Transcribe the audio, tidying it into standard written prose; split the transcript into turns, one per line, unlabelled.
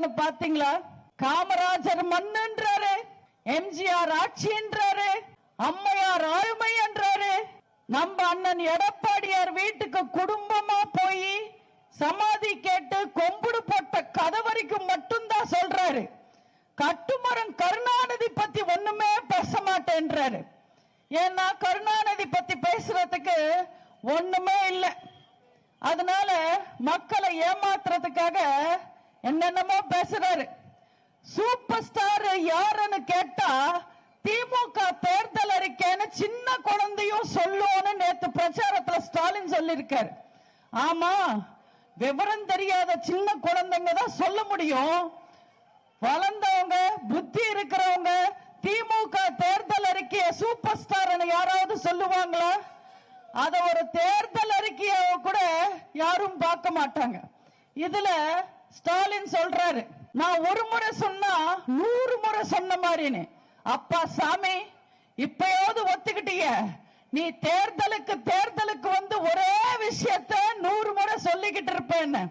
சொல்றாரு பாத்தீங்களா? காமராஜர் மண்ணுன்றாரு, எம்ஜிஆர் ஆட்சின்றாரு, அம்மையார் ஆளுமை என்றாரு. நம்ம அண்ணன் எடப்பாடியார் வீட்டுக்கு குடும்பமா போய் சமாதி கேட்டு கொம்புடு போட்ட கதை வரைக்கும் மட்டும்தான் சொல்றாரு. கட்டுமரம் கருணாநிதி பத்தி ஒண்ணுமே பேச மாட்டேன்றாரு. ஏன்னா கருணாநிதி பத்தி பேசுறதுக்கு ஒண்ணுமே இல்லை. அதனால மக்களை ஏமாத்துறதுக்காக என்னென்னமோ பேசுறாரு. சூப்பர் ஸ்டார் யாருன்னு கேட்டா திமுக தேர்தல் அறிக்கைன்னு சின்ன குழந்தையும் சொல்லுவோன்னு நேத்து பிரச்சாரத்துல ஸ்டாலின் சொல்லிருக்காரு. ஆமா, விவரம் தெரியாத சின்ன குழந்தைங்க தான் சொல்ல முடியும். வளர்ந்தவங்க புத்தி இருக்கிறவங்க திமுக தேர்தல் அறிக்கைய சூப்பர் ஸ்டார் யாராவது சொல்லுவாங்களா? அத ஒரு தேர்தல் அறிக்கைய கூட யாரும் பார்க்க மாட்டாங்க. இதுல ஸ்டாலின் சொல்றாரு, நான் ஒரு முறை சொன்னா 100 முறை சொன்ன மாதிரின்னு. அப்பா சாமி, இப்பயாவது ஒத்துக்கிட்டீங்க. நீ தேர்தலுக்கு வந்து ஒரே விஷயத்த 100 முறை சொல்லிக்கிட்டு இருப்பேன்னு.